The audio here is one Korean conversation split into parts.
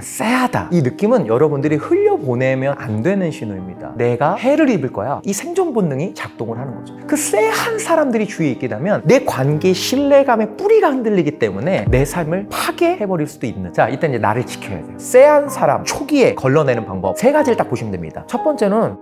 쎄하다. 이 느낌은 여러분들이 흘려보내면 안 되는 신호입니다. 내가 해를 입을 거야. 이 생존 본능이 작동을 하는 거죠. 그 쎄한 사람들이 주위에 있게 되면 내 관계의 신뢰감의 뿌리가 흔들리기 때문에 내 삶을 파괴해버릴 수도 있는. 자, 일단 이제 나를 지켜야 돼요. 쎄한 사람 초기에 걸러내는 방법 세 가지를 딱 보시면 됩니다. 첫 번째는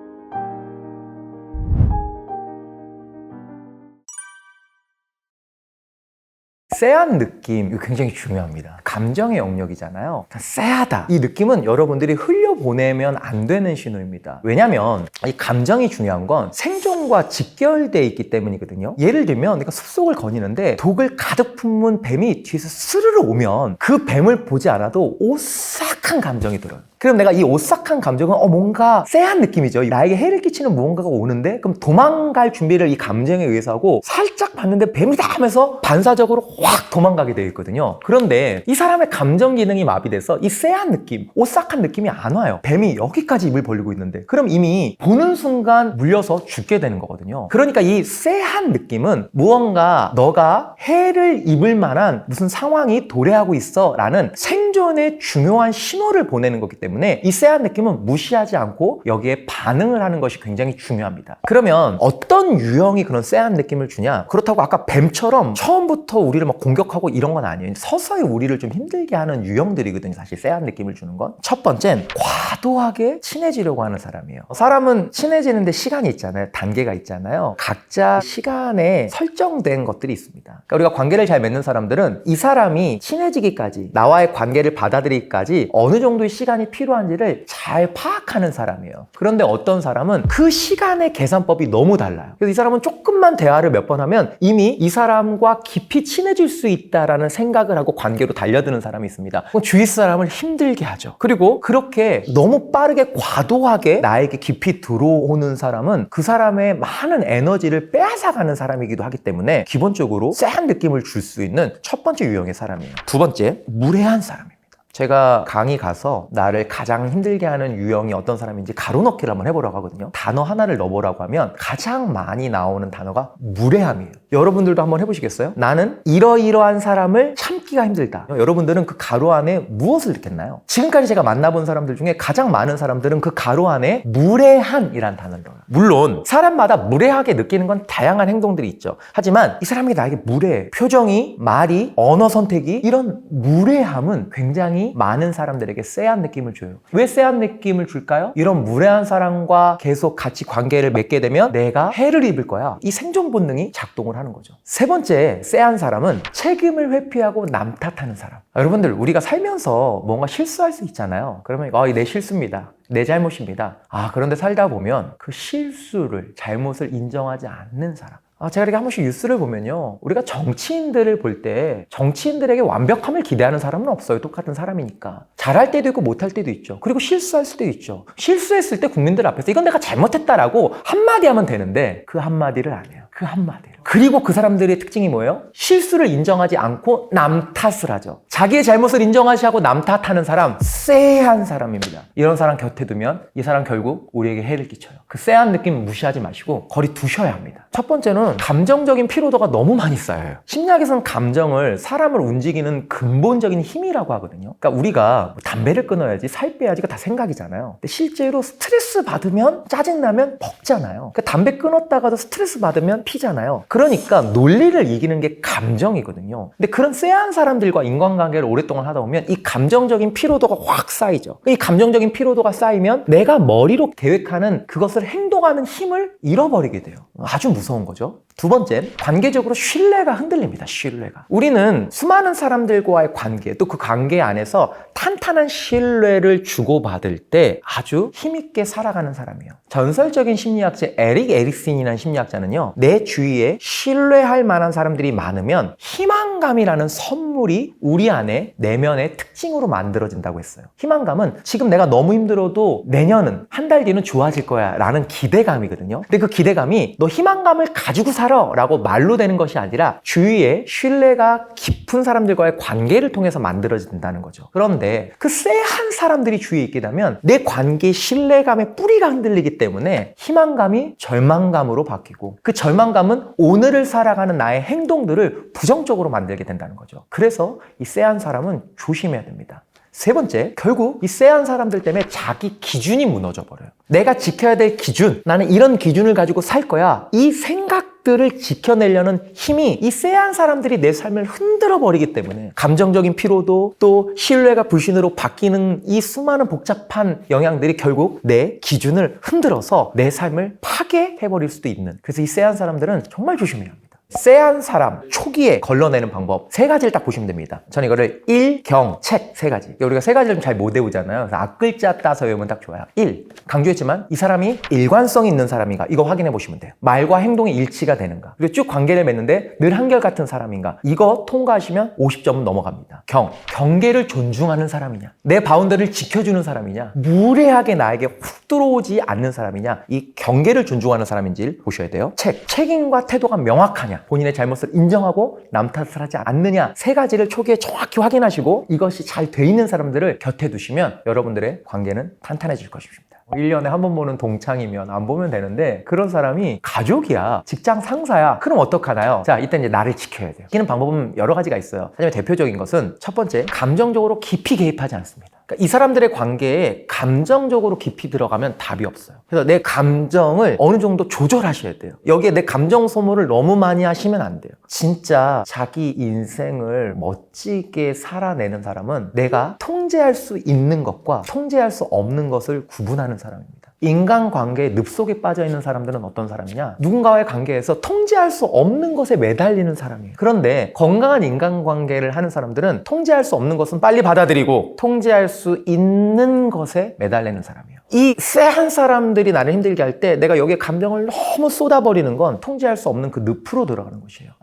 쎄한 느낌, 이거 굉장히 중요합니다. 감정의 영역이잖아요. 쎄하다. 이 느낌은 여러분들이 흘려보내면 안 되는 신호입니다. 왜냐면 이 감정이 중요한 건 생존과 직결되어 있기 때문이거든요. 예를 들면 내가 숲속을 거니는데 독을 가득 품은 뱀이 뒤에서 스르르 오면 그 뱀을 보지 않아도 오싹한 감정이 들어요. 그럼 내가 이 오싹한 감정은 뭔가 쎄한 느낌이죠. 나에게 해를 끼치는 무언가가 오는데 그럼 도망갈 준비를 이 감정에 의해서 하고 살짝 봤는데 뱀이다 하면서 반사적으로 확 도망가게 되어 있거든요. 그런데 이 사람의 감정 기능이 마비돼서 이 쎄한 느낌, 오싹한 느낌이 안 와요. 뱀이 여기까지 입을 벌리고 있는데 그럼 이미 보는 순간 물려서 죽게 되는 거거든요. 그러니까 이 쎄한 느낌은 무언가 너가 해를 입을 만한 무슨 상황이 도래하고 있어 라는 생존의 중요한 신호를 보내는 거기 때문에 이 쎄한 느낌은 무시하지 않고 여기에 반응을 하는 것이 굉장히 중요합니다. 그러면 어떤 유형이 그런 쎄한 느낌을 주냐? 그렇다고 아까 뱀처럼 처음부터 우리를 막 공격하고 이런 건 아니에요. 서서히 우리를 좀 힘들게 하는 유형들이거든요. 사실 쎄한 느낌을 주는 건. 첫 번째는 과도하게 친해지려고 하는 사람이에요. 사람은 친해지는데 시간이 있잖아요. 단계가 있잖아요. 각자 시간에 설정된 것들이 있습니다. 그러니까 우리가 관계를 잘 맺는 사람들은 이 사람이 친해지기까지, 나와의 관계를 받아들이기까지 어느 정도의 시간이 필요한지를 잘 파악하는 사람이에요. 그런데 어떤 사람은 그 시간의 계산법이 너무 달라요. 그래서 이 사람은 조금만 대화를 몇 번 하면 이미 이 사람과 깊이 친해질 수 있다라는 생각을 하고 관계로 달려드는 사람이 있습니다. 주위 사람을 힘들게 하죠. 그리고 그렇게 너무 빠르게 과도하게 나에게 깊이 들어오는 사람은 그 사람의 많은 에너지를 빼앗아가는 사람이기도 하기 때문에 기본적으로 쎄한 느낌을 줄 수 있는 첫 번째 유형의 사람이에요. 두 번째, 무례한 사람입니다. 제가 강의 가서 나를 가장 힘들게 하는 유형이 어떤 사람인지 가로넣기를 한번 해보라고 하거든요. 단어 하나를 넣어보라고 하면 가장 많이 나오는 단어가 무례함이에요. 여러분들도 한번 해보시겠어요? 나는 이러이러한 사람을 참기가 힘들다. 여러분들은 그 가로 안에 무엇을 느꼈나요? 지금까지 제가 만나본 사람들 중에 가장 많은 사람들은 그 가로 안에 무례한이란 단어를 넣어요. 물론 사람마다 무례하게 느끼는 건 다양한 행동들이 있죠. 하지만 이 사람이 나에게 무례해. 표정이, 말이, 언어 선택이 이런 무례함은 굉장히 많은 사람들에게 쎄한 느낌을 줘요. 왜 쎄한 느낌을 줄까요? 이런 무례한 사람과 계속 같이 관계를 맺게 되면 내가 해를 입을 거야. 이 생존 본능이 작동을 하는 거죠. 세 번째 쎄한 사람은 책임을 회피하고 남 탓하는 사람. 여러분들 우리가 살면서 뭔가 실수할 수 있잖아요. 그러면 내 실수입니다. 내 잘못입니다. 그런데 살다 보면 그 실수를, 잘못을 인정하지 않는 사람. 제가 이렇게 한 번씩 뉴스를 보면요. 우리가 정치인들을 볼 때 정치인들에게 완벽함을 기대하는 사람은 없어요. 똑같은 사람이니까. 잘할 때도 있고 못할 때도 있죠. 그리고 실수할 수도 있죠. 실수했을 때 국민들 앞에서 이건 내가 잘못했다라고 한마디 하면 되는데 그 한마디를 안 해요. 그 한마디를. 그리고 그 사람들의 특징이 뭐예요? 실수를 인정하지 않고 남 탓을 하죠. 자기의 잘못을 인정하지 않고 남 탓하는 사람, 쎄한 사람입니다. 이런 사람 곁에 두면 이 사람 결국 우리에게 해를 끼쳐요. 그 쎄한 느낌 무시하지 마시고 거리 두셔야 합니다. 첫 번째는 감정적인 피로도가 너무 많이 쌓여요. 심리학에서는 감정을 사람을 움직이는 근본적인 힘이라고 하거든요. 그러니까 우리가 담배를 끊어야지, 살 빼야지가 다 생각이잖아요. 근데 실제로 스트레스 받으면, 짜증나면 먹잖아요. 그러니까 담배 끊었다가도 스트레스 받으면 피잖아요. 그러니까 논리를 이기는 게 감정이거든요. 근데 그런 쎄한 사람들과 인간관계를 오랫동안 하다 보면 이 감정적인 피로도가 확 쌓이죠. 이 감정적인 피로도가 쌓이면 내가 머리로 계획하는 그것을 행동하는 힘을 잃어버리게 돼요. 아주 무서운 거죠. 두 번째, 관계적으로 신뢰가 흔들립니다. 신뢰가. 우리는 수많은 사람들과의 관계, 또 그 관계 안에서 탄탄한 신뢰를 주고받을 때 아주 힘있게 살아가는 사람이에요. 전설적인 심리학자 에릭 에릭슨이라는 심리학자는요, 내 주위에 신뢰할 만한 사람들이 많으면 희망감이라는 선물이 우리 안에 내면의 특징으로 만들어진다고 했어요. 희망감은 지금 내가 너무 힘들어도 내년은, 한 달 뒤는 좋아질 거야 라는 기대감이거든요. 근데 그 기대감이 너 희망감을 가지고 살아 라고 말로 되는 것이 아니라 주위에 신뢰가 깊은 사람들과의 관계를 통해서 만들어진다는 거죠. 그런데 그 쎄한 사람들이 주위에 있게 되면 내 관계의 신뢰감의 뿌리가 흔들리기 때문에 희망감이 절망감으로 바뀌고 그 절망감은 오늘을 살아가는 나의 행동들을 부정적으로 만들게 된다는 거죠. 그래서 이 쎄한 사람은 조심해야 됩니다. 세 번째, 결국 이 쎄한 사람들 때문에 자기 기준이 무너져 버려요. 내가 지켜야 될 기준, 나는 이런 기준을 가지고 살 거야. 이 생각들을 지켜내려는 힘이 이 쎄한 사람들이 내 삶을 흔들어 버리기 때문에 감정적인 피로도 또 신뢰가 불신으로 바뀌는 이 수많은 복잡한 영향들이 결국 내 기준을 흔들어서 내 삶을 파괴해버릴 수도 있는, 그래서 이 쎄한 사람들은 정말 조심해야 합니다. 쎄한 사람 초기에 걸러내는 방법 세 가지를 딱 보시면 됩니다. 저는 이거를 일경책 세 가지, 우리가 세 가지를 좀 잘 못 외우잖아요. 그래서 앞글자 따서 외우면 딱 좋아요. 1. 강조했지만 이 사람이 일관성이 있는 사람인가, 이거 확인해 보시면 돼요. 말과 행동이 일치가 되는가, 그리고 쭉 관계를 맺는데 늘 한결같은 사람인가, 이거 통과하시면 50점은 넘어갑니다. 경계를 존중하는 사람이냐, 내 바운더리를 지켜주는 사람이냐, 무례하게 나에게 훅 들어오지 않는 사람이냐, 이 경계를 존중하는 사람인지를 보셔야 돼요. 책임과 태도가 명확하냐, 본인의 잘못을 인정하고 남 탓을 하지 않느냐, 세 가지를 초기에 정확히 확인하시고 이것이 잘 돼 있는 사람들을 곁에 두시면 여러분들의 관계는 탄탄해질 것입니다. 1년에 한 번 보는 동창이면 안 보면 되는데 그런 사람이 가족이야, 직장 상사야, 그럼 어떡하나요? 자, 이때 이제 나를 지켜야 돼요. 지키는 방법은 여러 가지가 있어요. 하지만 대표적인 것은 첫 번째, 감정적으로 깊이 개입하지 않습니다. 그러니까 이 사람들의 관계에 감정적으로 깊이 들어가면 답이 없어요. 그래서 내 감정을 어느 정도 조절하셔야 돼요. 여기에 내 감정 소모를 너무 많이 하시면 안 돼요. 진짜 자기 인생을 멋지게 살아내는 사람은 내가 통제할 수 있는 것과 통제할 수 없는 것을 구분하는 사람입니다. 인간관계의 늪속에 빠져있는 사람들은 어떤 사람이냐, 누군가와의 관계에서 통제할 수 없는 것에 매달리는 사람이에요. 그런데 건강한 인간관계를 하는 사람들은 통제할 수 없는 것은 빨리 받아들이고 통제할 수 있는 것에 매달리는 사람이에요. 이 쎄한 사람들이 나를 힘들게 할 때 내가 여기에 감정을 너무 쏟아버리는 건 통제할 수 없는 그 늪으로 들어가는 것이에요.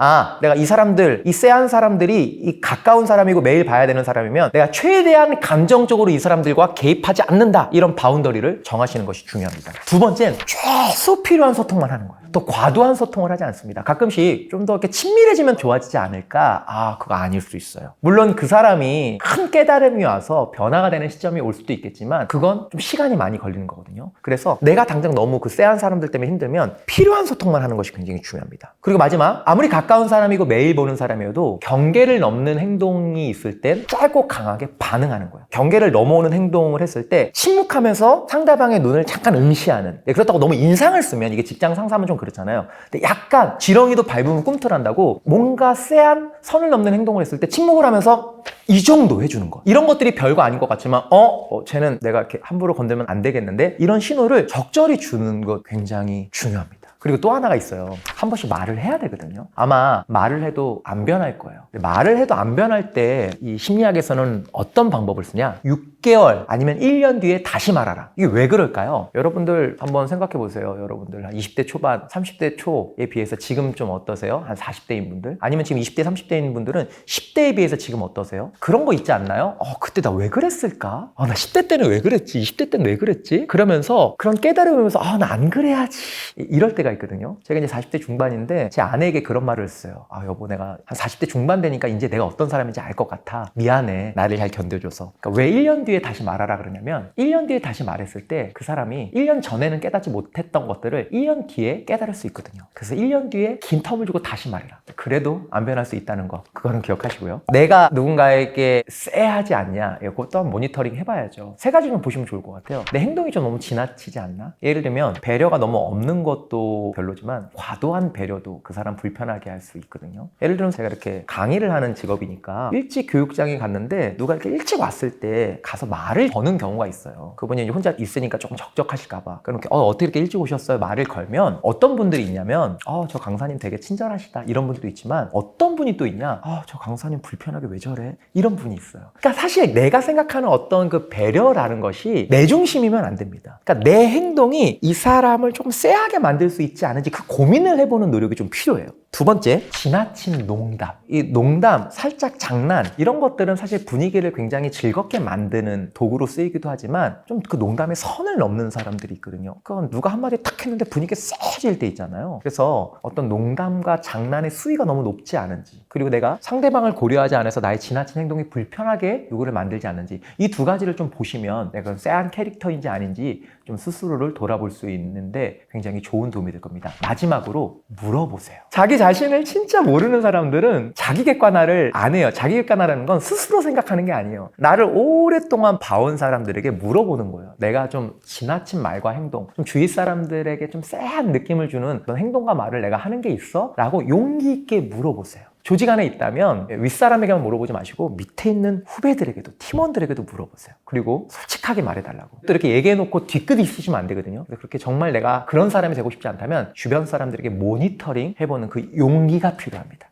내가 이 사람들, 이 쎄한 사람들이 이 가까운 사람이고 매일 봐야 되는 사람이면 내가 최대한 감정적으로 이 사람들과 개입하지 않는다, 이런 바운더리를 정하시는 것이 중요합니다. 두 번째는 최소 필요한 소통만 하는 거예요. 또 과도한 소통을 하지 않습니다. 가끔씩 좀 더 이렇게 친밀해지면 좋아지지 않을까? 그거 아닐 수 있어요. 물론 그 사람이 큰 깨달음이 와서 변화가 되는 시점이 올 수도 있겠지만 그건 좀 시간이 많이 걸리는 거거든요. 그래서 내가 당장 너무 그 쎄한 사람들 때문에 힘들면 필요한 소통만 하는 것이 굉장히 중요합니다. 그리고 마지막, 아무리 가까운 사람이고 매일 보는 사람이어도 경계를 넘는 행동이 있을 땐 짧고 강하게 반응하는 거예요. 경계를 넘어오는 행동을 했을 때 침묵하면서 상대방의 눈을 잠깐 응시하는, 그렇다고 너무 인상을 쓰면, 이게 직장 상사면 좀 그렇잖아요. 근데 약간 지렁이도 밟으면 꿈틀한다고 뭔가 쎄한 선을 넘는 행동을 했을 때 침묵을 하면서 이 정도 해주는 거, 이런 것들이 별거 아닌 것 같지만 쟤는 내가 이렇게 함부로 건들면 안 되겠는데, 이런 신호를 적절히 주는 것 굉장히 중요합니다. 그리고 또 하나가 있어요. 한 번씩 말을 해야 되거든요. 아마 말을 해도 안 변할 거예요. 말을 해도 안 변할 때 이 심리학에서는 어떤 방법을 쓰냐, 6개월 아니면 1년 뒤에 다시 말하라. 이게 왜 그럴까요? 여러분들 한번 생각해 보세요. 여러분들 한 20대 초반, 30대 초에 비해서 지금 좀 어떠세요? 한 40대인 분들? 아니면 지금 20대, 30대인 분들은 10대에 비해서 지금 어떠세요? 그런 거 있지 않나요? 그때 나 왜 그랬을까? 나 10대 때는 왜 그랬지? 20대 때는 왜 그랬지? 그러면서 그런 깨달음을 보면서 나 안 그래야지, 이럴 때가 있거든요. 제가 이제 40대 중반인데 제 아내에게 그런 말을 했어요. 여보, 내가 한 40대 중반 되니까 이제 내가 어떤 사람인지 알 것 같아. 미안해, 나를 잘 견뎌줘서. 그러니까 왜 1년 뒤에 다시 말하라 그러냐면, 1년 뒤에 다시 말했을 때 그 사람이 1년 전에는 깨닫지 못했던 것들을 1년 뒤에 깨달을 수 있거든요. 그래서 1년 뒤에 긴 텀을 주고 다시 말해라. 그래도 안 변할 수 있다는 거, 그거는 기억하시고요. 내가 누군가에게 쎄하지 않냐, 그것도 한번 모니터링 해봐야죠. 세 가지 좀 보시면 좋을 것 같아요. 내 행동이 좀 너무 지나치지 않나? 예를 들면 배려가 너무 없는 것도 별로지만 과도한 배려도 그 사람 불편하게 할 수 있거든요. 예를 들면 제가 이렇게 강의를 하는 직업이니까 일찍 교육장에 갔는데 누가 이렇게 일찍 왔을 때 가서 말을 거는 경우가 있어요. 그분이 이제 혼자 있으니까 조금 적적하실까봐. 그렇게 어떻게 이렇게 일찍 오셨어요? 말을 걸면 어떤 분들이 있냐면 저 강사님 되게 친절하시다, 이런 분들도 있지만 어떤 분이 또 있냐, 저 강사님 불편하게 왜 저래? 이런 분이 있어요. 그러니까 사실 내가 생각하는 어떤 그 배려라는 것이 내 중심이면 안 됩니다. 그러니까 내 행동이 이 사람을 좀 쎄하게 만들 수 있지 않은지 그 고민을 해보는 노력이 좀 필요해요. 두 번째, 지나친 농담. 이 농담, 살짝 장난, 이런 것들은 사실 분위기를 굉장히 즐겁게 만드는 도구로 쓰이기도 하지만 좀 그 농담에 선을 넘는 사람들이 있거든요. 그건 누가 한마디 탁 했는데 분위기가 쎄해질 때 있잖아요. 그래서 어떤 농담과 장난의 수위가 너무 높지 않은지, 그리고 내가 상대방을 고려하지 않아서 나의 지나친 행동이 불편하게 요구를 만들지 않는지, 이 두 가지를 좀 보시면 내가 쎄한 캐릭터인지 아닌지 좀 스스로를 돌아볼 수 있는데 굉장히 좋은 도움이 될 겁니다. 마지막으로 물어보세요. 자기 자신을 진짜 모르는 사람들은 자기 객관화를 안 해요. 자기 객관화라는 건 스스로 생각하는 게 아니에요. 나를 오랫동안 봐온 사람들에게 물어보는 거예요. 내가 좀 지나친 말과 행동, 좀 주위 사람들에게 좀 쎄한 느낌을 주는 그런 행동과 말을 내가 하는 게 있어? 라고 용기 있게 물어보세요. 조직 안에 있다면 윗사람에게만 물어보지 마시고 밑에 있는 후배들에게도, 팀원들에게도 물어보세요. 그리고 솔직하게 말해달라고. 또 이렇게 얘기해놓고 뒤끝 있으시면 안 되거든요. 그렇게 정말 내가 그런 사람이 되고 싶지 않다면 주변 사람들에게 모니터링 해보는 그 용기가 필요합니다.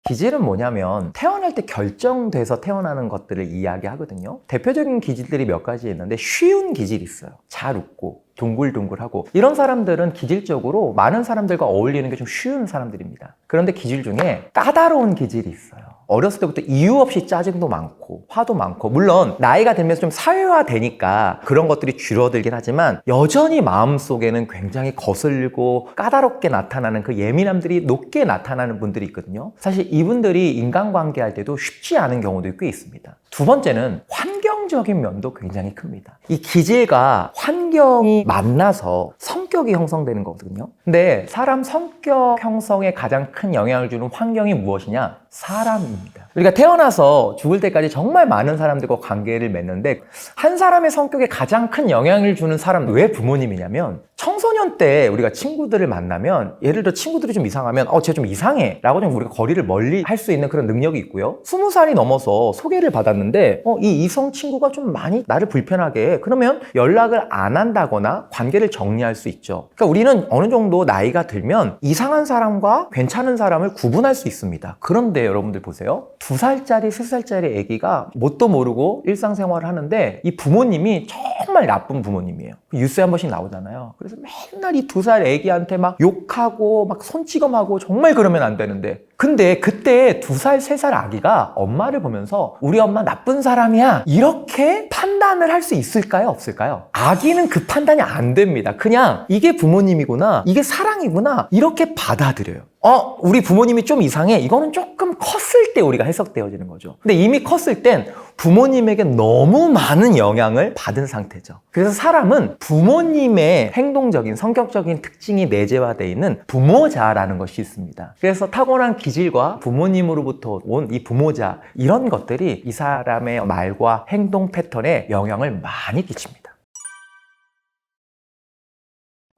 기질은 뭐냐면 태어날 때 결정돼서 태어나는 것들을 이야기하거든요. 대표적인 기질들이 몇 가지 있는데 쉬운 기질이 있어요. 잘 웃고 둥글둥글하고 이런 사람들은 기질적으로 많은 사람들과 어울리는 게 좀 쉬운 사람들입니다. 그런데 기질 중에 까다로운 기질이 있어요. 어렸을 때부터 이유 없이 짜증도 많고 화도 많고, 물론 나이가 들면서 좀 사회화되니까 그런 것들이 줄어들긴 하지만 여전히 마음속에는 굉장히 거슬리고 까다롭게 나타나는 그 예민함들이 높게 나타나는 분들이 있거든요. 사실 이분들이 인간관계할 때도 쉽지 않은 경우도 꽤 있습니다. 두 번째는 환경적인 면도 굉장히 큽니다. 이 기질과 환경이 만나서 성격이 형성되는 거거든요. 근데 사람 성격 형성에 가장 큰 영향을 주는 환경이 무엇이냐? 사람입니다. 우리가 태어나서 죽을 때까지 정말 많은 사람들과 관계를 맺는데 한 사람의 성격에 가장 큰 영향을 주는 사람, 왜 부모님이냐면 청소년 때 우리가 친구들을 만나면 예를 들어 친구들이 좀 이상하면 쟤 좀 이상해 라고 좀 우리가 거리를 멀리 할 수 있는 그런 능력이 있고요. 20살이 넘어서 소개를 받았는데 이 이성 친구가 좀 많이 나를 불편하게 해. 그러면 연락을 안 한다거나 관계를 정리할 수 있죠. 그러니까 우리는 어느 정도 나이가 들면 이상한 사람과 괜찮은 사람을 구분할 수 있습니다. 그런데 여러분들 보세요. 2살짜리, 3살짜리 아기가 뭣도 모르고 일상생활을 하는데 이 부모님이 정말 나쁜 부모님이에요. 뉴스에 한 번씩 나오잖아요. 그래서 맨날 이 2살 아기한테 막 욕하고 막 손찌검하고 정말 그러면 안 되는데, 근데 그때 2살, 3살 아기가 엄마를 보면서 우리 엄마 나쁜 사람이야 이렇게 판단을 할 수 있을까요? 없을까요? 아기는 그 판단이 안 됩니다. 그냥 이게 부모님이구나, 이게 사랑이구나 이렇게 받아들여요. 우리 부모님이 좀 이상해. 이거는 조금 컸을 때 우리가 해석되어지는 거죠. 근데 이미 컸을 땐 부모님에게 너무 많은 영향을 받은 상태죠. 그래서 사람은 부모님의 행동적인, 성격적인 특징이 내재화되어 있는 부모자라는 것이 있습니다. 그래서 타고난 기질과 부모님으로부터 온 이 부모자, 이런 것들이 이 사람의 말과 행동 패턴에 영향을 많이 끼칩니다.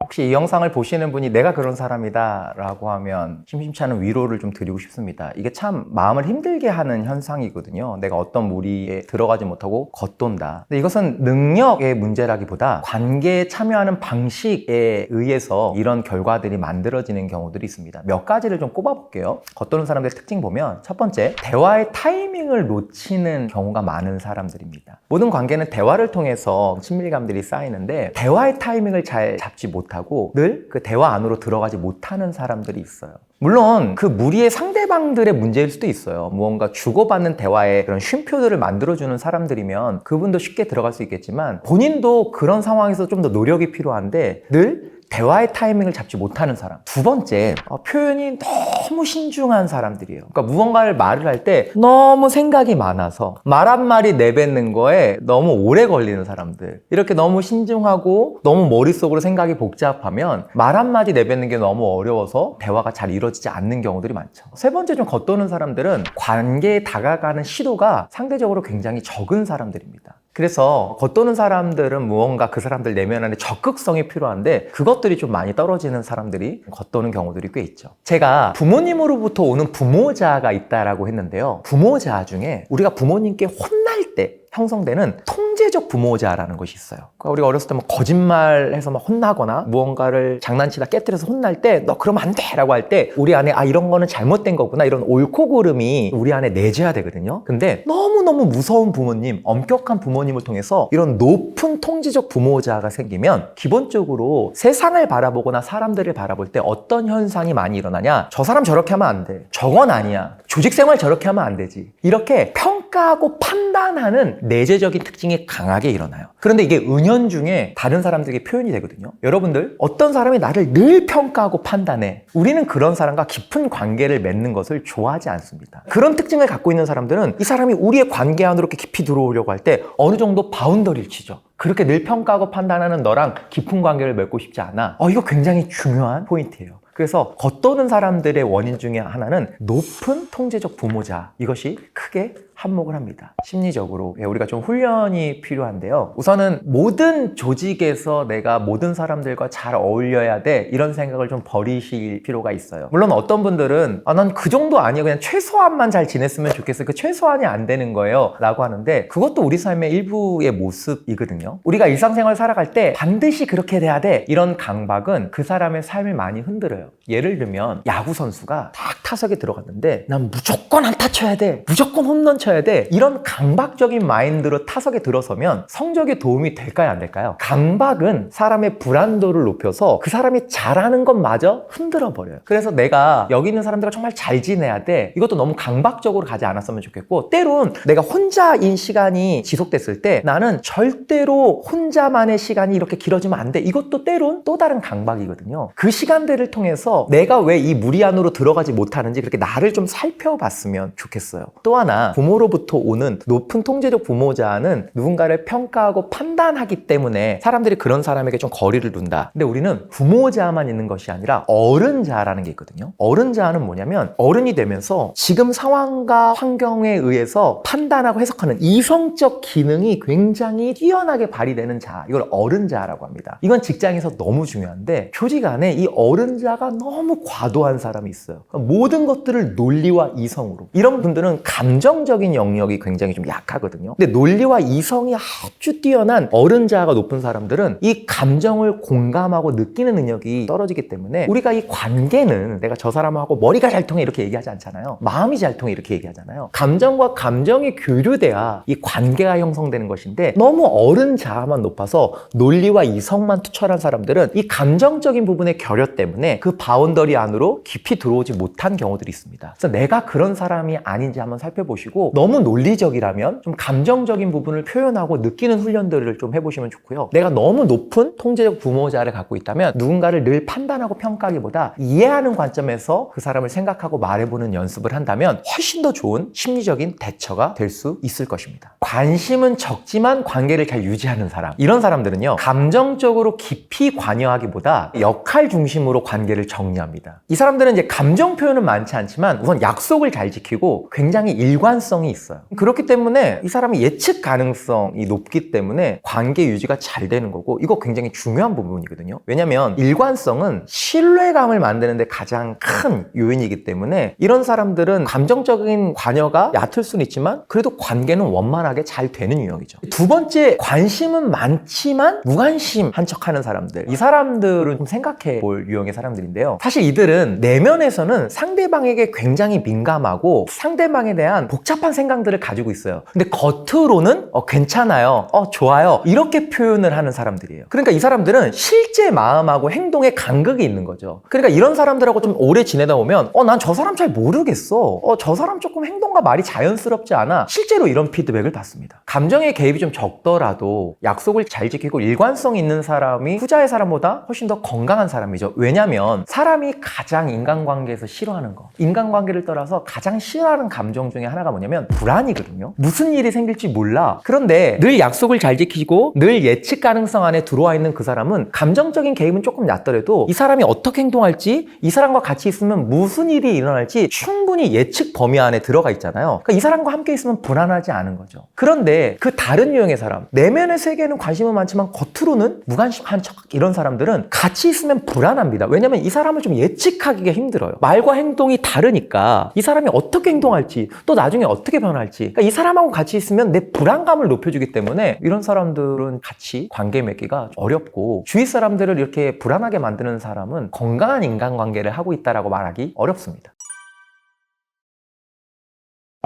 혹시 이 영상을 보시는 분이 내가 그런 사람이다 라고 하면 심심치 않은 위로를 좀 드리고 싶습니다. 이게 참 마음을 힘들게 하는 현상이거든요. 내가 어떤 무리에 들어가지 못하고 겉돈다. 근데 이것은 능력의 문제라기보다 관계에 참여하는 방식에 의해서 이런 결과들이 만들어지는 경우들이 있습니다. 몇 가지를 좀 꼽아볼게요. 겉도는 사람들의 특징 보면 첫 번째, 대화의 타이밍을 놓치는 경우가 많은 사람들입니다. 모든 관계는 대화를 통해서 친밀감들이 쌓이는데 대화의 타이밍을 잘 잡지 못하고 늘 그 대화 안으로 들어가지 못하는 사람들이 있어요. 물론 그 무리의 상대방들의 문제일 수도 있어요. 무언가 주고받는 대화에 그런 쉼표들을 만들어주는 사람들이면 그분도 쉽게 들어갈 수 있겠지만 본인도 그런 상황에서 좀 더 노력이 필요한데 늘 대화의 타이밍을 잡지 못하는 사람. 두 번째, 표현이 너무 신중한 사람들이에요. 그러니까 무언가를 말을 할 때 너무 생각이 많아서 말 한마디 내뱉는 거에 너무 오래 걸리는 사람들. 이렇게 너무 신중하고 너무 머릿속으로 생각이 복잡하면 말 한마디 내뱉는 게 너무 어려워서 대화가 잘 이루어지지 않는 경우들이 많죠. 세 번째, 좀 겉도는 사람들은 관계에 다가가는 시도가 상대적으로 굉장히 적은 사람들입니다. 그래서 겉도는 사람들은 무언가 그 사람들 내면 안에 적극성이 필요한데 그것들이 좀 많이 떨어지는 사람들이 겉도는 경우들이 꽤 있죠. 제가 부모님으로부터 오는 부모자가 있다라고 했는데요. 부모자 중에 우리가 부모님께 혼날 때 형성되는 통제적 부모자라는 것이 있어요. 그러니까 우리가 어렸을 때 막 거짓말해서 막 혼나거나 무언가를 장난치다 깨뜨려서 혼날 때 너 그러면 안 돼! 라고 할 때 우리 안에 이런 거는 잘못된 거구나, 이런 옳고 그름이 우리 안에 내재화되거든요. 근데 너무너무 무서운 부모님, 엄격한 부모님을 통해서 이런 높은 통제적 부모자가 생기면 기본적으로 세상을 바라보거나 사람들을 바라볼 때 어떤 현상이 많이 일어나냐? 저 사람 저렇게 하면 안 돼. 저건 아니야. 조직 생활 저렇게 하면 안 되지. 이렇게 평가하고 판단하는 내재적인 특징이 강하게 일어나요. 그런데 이게 은연중에 다른 사람들에게 표현이 되거든요. 여러분들, 어떤 사람이 나를 늘 평가하고 판단해. 우리는 그런 사람과 깊은 관계를 맺는 것을 좋아하지 않습니다. 그런 특징을 갖고 있는 사람들은 이 사람이 우리의 관계 안으로 이렇게 깊이 들어오려고 할 때 어느 정도 바운더리를 치죠. 그렇게 늘 평가하고 판단하는 너랑 깊은 관계를 맺고 싶지 않아. 이거 굉장히 중요한 포인트예요. 그래서 겉도는 사람들의 원인 중에 하나는 높은 통제적 부모자, 이것이 크게 한몫을 합니다. 심리적으로 우리가 좀 훈련이 필요한데요. 우선은 모든 조직에서 내가 모든 사람들과 잘 어울려야 돼, 이런 생각을 좀 버리실 필요가 있어요. 물론 어떤 분들은 난 그 정도 아니야, 그냥 최소한만 잘 지냈으면 좋겠어요, 그 최소한이 안 되는 거예요 라고 하는데, 그것도 우리 삶의 일부의 모습이거든요. 우리가 일상생활 살아갈 때 반드시 그렇게 돼야 돼, 이런 강박은 그 사람의 삶을 많이 흔들어요. 예를 들면 야구 선수가 딱 타석에 들어갔는데 난 무조건 안타 쳐야 돼, 무조건 홈런 쳐야 돼, 이런 강박적인 마인드로 타석에 들어서면 성적에 도움이 될까요, 안 될까요? 강박은 사람의 불안도를 높여서 그 사람이 잘하는 것마저 흔들어 버려요. 그래서 내가 여기 있는 사람들과 정말 잘 지내야 돼, 이것도 너무 강박적으로 가지 않았으면 좋겠고, 때론 내가 혼자인 시간이 지속됐을 때 나는 절대로 혼자만의 시간이 이렇게 길어지면 안 돼, 이것도 때론 또 다른 강박이거든요. 그 시간들을 통해서 내가 왜 이 무리 안으로 들어가지 못하는지 그렇게 나를 좀 살펴봤으면 좋겠어요. 또 하나, 부모로부터 오는 높은 통제적 부모자는 누군가를 평가하고 판단하기 때문에 사람들이 그런 사람에게 좀 거리를 둔다. 근데 우리는 부모자만 있는 것이 아니라 어른자라는 게 있거든요. 어른자는 뭐냐면 어른이 되면서 지금 상황과 환경에 의해서 판단하고 해석하는 이성적 기능이 굉장히 뛰어나게 발휘되는 자, 이걸 어른자라고 합니다. 이건 직장에서 너무 중요한데 조직 안에 이 어른자가 너무 과도한 사람이 있어요. 그러니까 모든 것들을 논리와 이성으로. 이런 분들은 감정적인 영역이 굉장히 좀 약하거든요. 근데 논리와 이성이 아주 뛰어난 어른자가 높은 사람들은 이 감정을 공감하고 느끼는 능력이 떨어지기 때문에 우리가 이 관계는 내가 저 사람하고 머리가 잘 통해 이렇게 얘기하지 않잖아요. 마음이 잘 통해 이렇게 얘기하잖아요. 감정과 감정이 교류돼야 이 관계가 형성되는 것인데, 너무 어른자만 높아서 논리와 이성만 투철한 사람들은 이 감정적인 부분의 결여 때문에 그 바운더리 안으로 깊이 들어오지 못한 경우들이 있습니다. 그래서 내가 그런 사람이 아닌지 한번 살펴보시고, 너무 논리적이라면 좀 감정적인 부분을 표현하고 느끼는 훈련들을 좀 해보시면 좋고요. 내가 너무 높은 통제적 부모자를 갖고 있다면 누군가를 늘 판단하고 평가하기보다 이해하는 관점에서 그 사람을 생각하고 말해보는 연습을 한다면 훨씬 더 좋은 심리적인 대처가 될 수 있을 것입니다. 관심은 적지만 관계를 잘 유지하는 사람, 이런 사람들은요, 감정적으로 깊이 관여하기보다 역할 중심으로 관계를 정리합니다. 이 사람들은 이제 감정 표현은 많지 않지만 우선 약속을 잘 지키고 굉장히 일관성이 있어요. 그렇기 때문에 이 사람이 예측 가능성이 높기 때문에 관계 유지가 잘 되는 거고, 이거 굉장히 중요한 부분이거든요. 왜냐면 일관성은 신뢰감을 만드는 데 가장 큰 요인이기 때문에 이런 사람들은 감정적인 관여가 얕을 수는 있지만 그래도 관계는 원만하게 잘 되는 유형이죠. 두 번째, 관심은 많지만 무관심한 척하는 사람들. 이 사람들은 좀 생각해 볼 유형의 사람들인데요. 사실 이들은 내면에서는 상대방에게 굉장히 민감하고 상대방에 대한 복잡한 생각들을 가지고 있어요. 근데 겉으로는 괜찮아요, 좋아요, 이렇게 표현을 하는 사람들이에요. 그러니까 이 사람들은 실제 마음하고 행동에 간극이 있는 거죠. 그러니까 이런 사람들하고 좀 오래 지내다 보면 난 저 사람 잘 모르겠어, 저 사람 조금 행동과 말이 자연스럽지 않아, 실제로 이런 피드백을 받습니다. 감정의 개입이 좀 적더라도 약속을 잘 지키고 일관성 있는 사람이 후자의 사람보다 훨씬 더 건강한 사람이죠. 왜냐면 사람이 가장 인간관계에서 싫어하는 거, 인간관계를 떠나서 가장 싫어하는 감정 중에 하나가 뭐냐면 불안이거든요. 무슨 일이 생길지 몰라. 그런데 늘 약속을 잘 지키고 늘 예측 가능성 안에 들어와 있는 그 사람은 감정적인 개입은 조금 얕더라도 이 사람이 어떻게 행동할지, 이 사람과 같이 있으면 무슨 일이 일어날지 충분히 예측 범위 안에 들어가 있잖아요. 그러니까 이 사람과 함께 있으면 불안하지 않은 거죠. 그런데 그 다른 유형의 사람, 내면의 세계에는 관심은 많지만 겉으로는 무관심한 척, 이런 사람들은 같이 있으면 불안합니다. 왜냐면 이 사람을 좀 예측하기가 힘들어요. 말과 행동이 다르니까 이 사람이 어떻게 행동할지, 또 나중에 어떻게 변할지, 그러니까 이 사람하고 같이 있으면 내 불안감을 높여주기 때문에 이런 사람들은 같이 관계 맺기가 어렵고, 주위 사람들을 이렇게 불안하게 만드는 사람은 건강한 인간관계를 하고 있다라고 말하기 어렵습니다.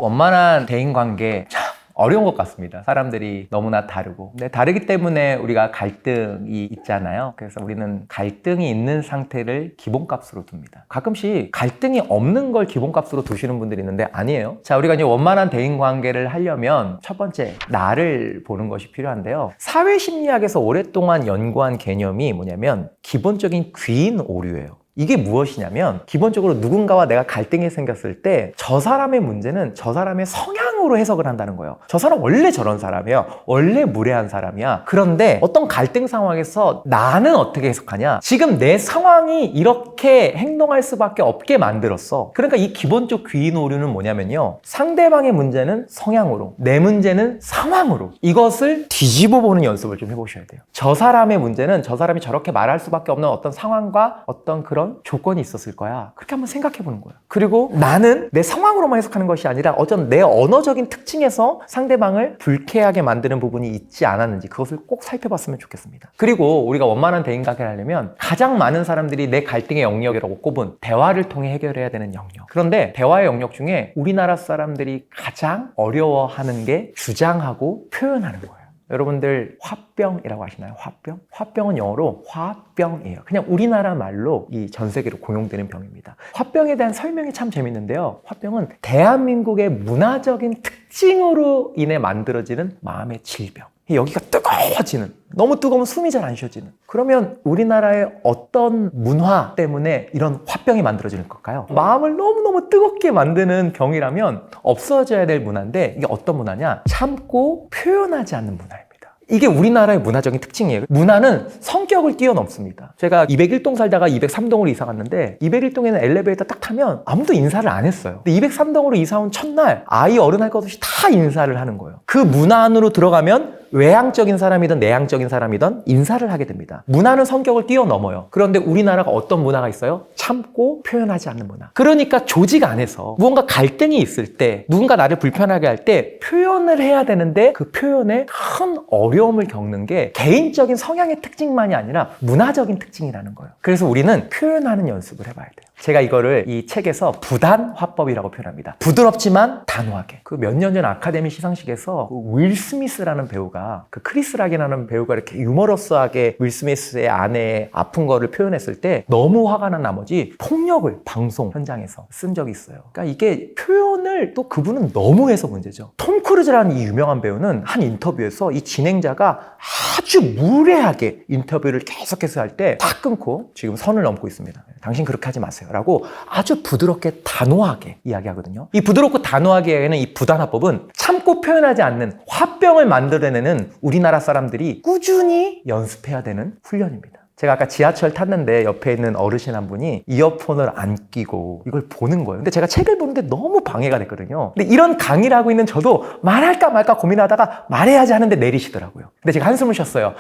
원만한 대인관계, 참 어려운 것 같습니다. 사람들이 너무나 다르고. 근데 다르기 때문에 우리가 갈등이 있잖아요. 그래서 우리는 갈등이 있는 상태를 기본값으로 둡니다. 가끔씩 갈등이 없는 걸 기본값으로 두시는 분들이 있는데 아니에요. 자, 우리가 이제 원만한 대인관계를 하려면 첫 번째, 나를 보는 것이 필요한데요. 사회심리학에서 오랫동안 연구한 개념이 뭐냐면 기본적인 귀인 오류예요. 이게 무엇이냐면 기본적으로 누군가와 내가 갈등이 생겼을 때 저 사람의 문제는 저 사람의 성향으로 해석을 한다는 거예요. 저 사람 원래 저런 사람이야. 원래 무례한 사람이야. 그런데 어떤 갈등 상황에서 나는 어떻게 해석하냐? 지금 내 상황이 이렇게 행동할 수밖에 없게 만들었어. 그러니까 이 기본적 귀인 오류는 뭐냐면요. 상대방의 문제는 성향으로, 내 문제는 상황으로. 이것을 뒤집어 보는 연습을 좀 해보셔야 돼요. 저 사람의 문제는 저 사람이 저렇게 말할 수밖에 없는 어떤 상황과 어떤 그런 조건이 있었을 거야. 그렇게 한번 생각해 보는 거예요. 그리고 나는 내 상황으로만 해석하는 것이 아니라 어떤 내 언어적인 특징에서 상대방을 불쾌하게 만드는 부분이 있지 않았는지 그것을 꼭 살펴봤으면 좋겠습니다. 그리고 우리가 원만한 대인관계를 하려면 가장 많은 사람들이 내 갈등의 영역이라고 꼽은 대화를 통해 해결해야 되는 영역. 그런데 대화의 영역 중에 우리나라 사람들이 가장 어려워하는 게 주장하고 표현하는 거예요. 여러분들 화병이라고 아시나요? 화병? 화병은 영어로 화병이에요. 그냥 우리나라 말로 이 전 세계로 공용되는 병입니다. 화병에 대한 설명이 참 재밌는데요. 화병은 대한민국의 문화적인 특징으로 인해 만들어지는 마음의 질병. 여기가 뜨거워지는, 너무 뜨거우면 숨이 잘 안 쉬어지는. 그러면 우리나라의 어떤 문화 때문에 이런 화병이 만들어지는 걸까요? 마음을 너무너무 뜨겁게 만드는 병이라면 없어져야 될 문화인데 이게 어떤 문화냐? 참고 표현하지 않는 문화입니다. 이게 우리나라의 문화적인 특징이에요. 문화는 성격을 뛰어넘습니다. 제가 201동 살다가 203동으로 이사 갔는데 201동에는 엘리베이터 딱 타면 아무도 인사를 안 했어요. 근데 203동으로 이사 온 첫날 아이 어른할 것 없이 다 인사를 하는 거예요. 그 문화 안으로 들어가면 외향적인 사람이든 내향적인 사람이든 인사를 하게 됩니다. 문화는 성격을 뛰어넘어요. 그런데 우리나라가 어떤 문화가 있어요? 참고 표현하지 않는 문화. 그러니까 조직 안에서 무언가 갈등이 있을 때 누군가 나를 불편하게 할 때 표현을 해야 되는데 그 표현에 큰 어려움을 겪는 게 개인적인 성향의 특징만이 아니라 문화적인 특징이라는 거예요. 그래서 우리는 표현하는 연습을 해봐야 돼요. 제가 이거를 이 책에서 부단화법이라고 표현합니다. 부드럽지만 단호하게. 그 몇 년 전 아카데미 시상식에서 윌 스미스라는 배우가 그 크리스 락이라는 배우가 이렇게 유머러스하게 윌 스미스의 아내의 아픈 거를 표현했을 때 너무 화가 난 나머지 폭력을 방송 현장에서 쓴 적이 있어요. 그러니까 이게 표현을 또 그분은 너무 해서 문제죠. 톰 크루즈라는 이 유명한 배우는 한 인터뷰에서 이 진행자가 아주 무례하게 인터뷰를 계속해서 할 때 딱 끊고 지금 선을 넘고 있습니다. 당신 그렇게 하지 마세요. 라고 아주 부드럽게 단호하게 이야기하거든요. 이 부드럽고 단호하게 하는 이 부단화법은 참고 표현하지 않는 화병을 만들어내는 우리나라 사람들이 꾸준히 연습해야 되는 훈련입니다. 제가 아까 지하철 탔는데 옆에 있는 어르신 한 분이 이어폰을 안 끼고 이걸 보는 거예요. 근데 제가 책을 보는데 너무 방해가 됐거든요. 근데 이런 강의를 하고 있는 저도 말할까 말까 고민하다가 말해야지 하는데 내리시더라고요. 근데 제가 한숨을 쉬었어요.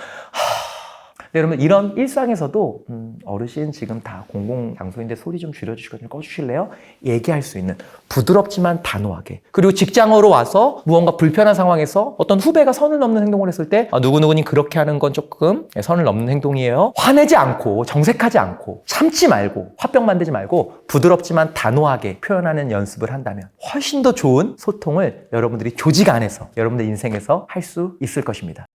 네, 여러분 이런 일상에서도 어르신 지금 다 공공장소인데 소리 좀 줄여주시거든요. 꺼주실래요? 얘기할 수 있는 부드럽지만 단호하게. 그리고 직장으로 와서 무언가 불편한 상황에서 어떤 후배가 선을 넘는 행동을 했을 때 누구누구님 그렇게 하는 건 조금 선을 넘는 행동이에요. 화내지 않고 정색하지 않고 참지 말고 화병 만들지 말고 부드럽지만 단호하게 표현하는 연습을 한다면 훨씬 더 좋은 소통을 여러분들이 조직 안에서 여러분들 인생에서 할 수 있을 것입니다.